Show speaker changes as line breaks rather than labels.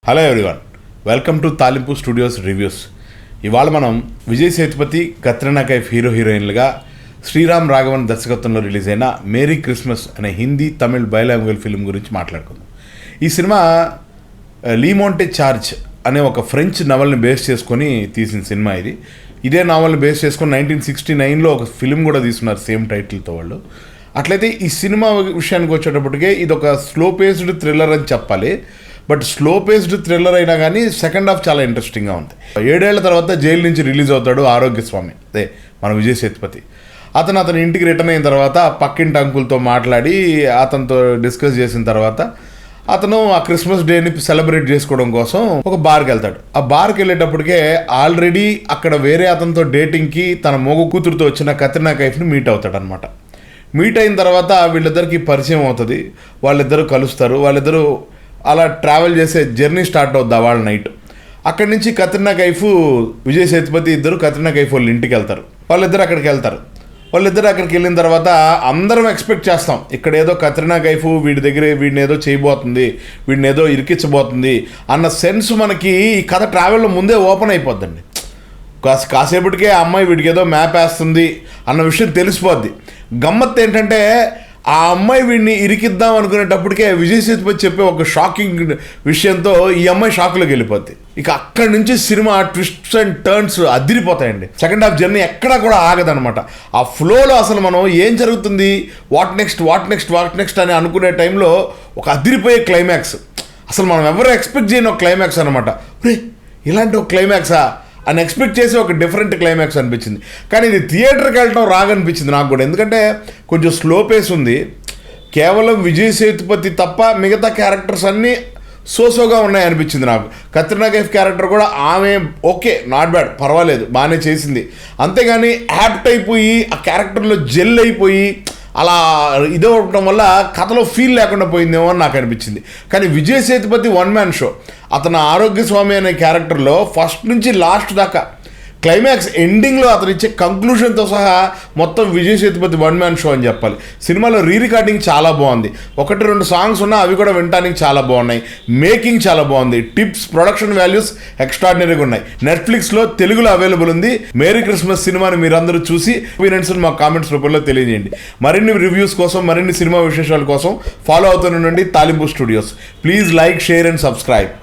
Hello everyone, welcome to తాలింపు studios reviews. ఇవాళ మనం విజయ్ సేతుపతి, కత్రినా కైఫ్ హీరోయిన్లుగా శ్రీరామ్ రాఘవన్ దర్శకత్వంలో రిలీజ్ అయిన మేరీ క్రిస్మస్ అనే హిందీ తమిళ్ బైలాంగ్వేజ్ ఫిల్మ్ గురించి మాట్లాడుకుందాం. ఈ సినిమా లీ మోంటే చార్జ్ అనే ఒక ఫ్రెంచ్ నవల్ని బేస్ చేసుకొని తీసిన సినిమా ఇది. ఇదే నావల్ని బేస్ చేసుకొని 1969లో ఒక ఫిల్మ్ కూడా తీసుకున్నారు సేమ్ టైటిల్తో వాళ్ళు. అట్లయితే ఈ సినిమా విషయానికి వచ్చేటప్పటికే ఇది ఒక స్లో పేస్డ్ థ్రిల్లర్ అని చెప్పాలి. బట్ స్లో పేస్డ్ థ్రిల్లర్ అయినా కానీ సెకండ్ హాఫ్ చాలా ఇంట్రెస్టింగ్గా ఉంది. 7 ఏళ్ల తర్వాత జైలు నుంచి రిలీజ్ అవుతాడు ఆరోగ్యస్వామి, అదే మన విజయ్ సేతుపతి. అతని ఇంటికి రిటర్న్ అయిన తర్వాత పక్కింటి అంకుల్తో మాట్లాడి అతనితో డిస్కస్ చేసిన తర్వాత అతను ఆ క్రిస్మస్ డేని సెలబ్రేట్ చేసుకోవడం కోసం ఒక బార్కి వెళ్తాడు. ఆ బార్కి వెళ్ళేటప్పటికే ఆల్రెడీ అక్కడ వేరే అతనితో డేటింగ్కి తన మోగ కూతురుతో వచ్చిన కత్రినా కైఫ్ని మీట్ అవుతాడు అనమాట. మీట్ అయిన తర్వాత వీళ్ళిద్దరికి పరిచయం అవుతుంది, వాళ్ళిద్దరూ కలుస్తారు, వాళ్ళిద్దరూ అలా ట్రావెల్ చేసే జర్నీ స్టార్ట్ అవుద్ది వాళ్ళ నైట్. అక్కడి నుంచి కత్రినా కైఫ్, విజయ్ సేతుపతి ఇద్దరు కత్రినా కైఫ్ వాళ్ళ ఇంటికి వెళ్తారు. వాళ్ళిద్దరు అక్కడికి వెళ్తారు. వాళ్ళిద్దరు అక్కడికి వెళ్ళిన తర్వాత అందరం ఎక్స్పెక్ట్ చేస్తాం ఇక్కడ ఏదో కత్రినా కైఫ్ వీడిని ఏదో చేయబోతుంది, వీడిని ఏదో ఇరికించబోతుంది అన్న సెన్స్ మనకి ఈ కథ ట్రావెల్లో ముందే ఓపెన్ అయిపోద్దండి. కాసేపటికే ఆ అమ్మాయి వీడికి ఏదో మ్యాప్ వేస్తుంది అన్న విషయం తెలిసిపోద్ది. గమ్మత్తు ఏంటంటే ఆ అమ్మాయి వీడిని ఇరికిద్దాం అనుకునేటప్పటికే విజయ్ సేతుపతి చెప్పే ఒక షాకింగ్ విషయంతో ఈ అమ్మాయి షాక్లోకి వెళ్ళిపోద్ది. ఇక అక్కడి నుంచి సినిమా ట్విస్ట్స్ అండ్ టర్న్స్ అదిరిపోతాయండి. సెకండ్ హాఫ్ జర్నీ ఎక్కడా కూడా ఆగదనమాట. ఆ ఫ్లోలో అసలు మనం ఏం జరుగుతుంది, వాట్ నెక్స్ట్ అని అనుకునే టైంలో ఒక అదిరిపోయే క్లైమాక్స్, అసలు మనం ఎవరు ఎక్స్పెక్ట్ చేయని ఒక క్లైమాక్స్ అనమాట. ఇలాంటి ఒక క్లైమాక్సా అని ఎక్స్పెక్ట్ చేసి ఒక డిఫరెంట్ క్లైమాక్స్ అనిపించింది. కానీ ఇది థియేటర్కి వెళ్ళటం రాగనిపించింది నాకు కూడా, ఎందుకంటే కొంచెం స్లో పేస్ ఉంది. కేవలం విజయ్ సేతుపతి తప్ప మిగతా క్యారెక్టర్స్ అన్నీ సోసోగా ఉన్నాయి అనిపించింది నాకు. కత్రినా కైఫ్ క్యారెక్టర్ కూడా ఆమె ఓకే, నాట్ బ్యాడ్, పర్వాలేదు, బాగానే చేసింది. అంతేగాని యాప్ట్ అయిపోయి ఆ క్యారెక్టర్లో జెల్ అయిపోయి అలా ఇదే ఉండటం వల్ల కథలో ఫీల్ లేకుండా పోయిందేమో అని నాకు అనిపించింది. కానీ Vijay Sethupathi one man show. అతను ఆరోగ్యస్వామి అనే క్యారెక్టర్లో ఫస్ట్ నుంచి లాస్ట్ దాకా క్లైమాక్స్ ఎండింగ్లో అతను ఇచ్చే కంక్లూషన్తో సహా మొత్తం Vijay Sethupathi one man show అని చెప్పాలి. సినిమాలో రికార్డింగ్ చాలా బాగుంది. 1-2 సాంగ్స్ ఉన్నా అవి కూడా వినడానికి చాలా బాగున్నాయి. మేకింగ్ చాలా బాగుంది. టిప్స్, ప్రొడక్షన్ వాల్యూస్ ఎక్స్ట్రాడినరీగా ఉన్నాయి. నెట్ఫ్లిక్స్లో తెలుగులో అవైలబుల్ ఉంది. మేరీ క్రిస్మస్ సినిమాని మీరందరూ చూసి ఒపీనియన్స్ని మా కామెంట్స్ రూపంలో తెలియజేయండి. మరిన్ని రివ్యూస్ కోసం, మరిన్ని సినిమా విశేషాల కోసం ఫాలో అవుతూనే ఉండండి తాలింపు studios. Please like, share and subscribe.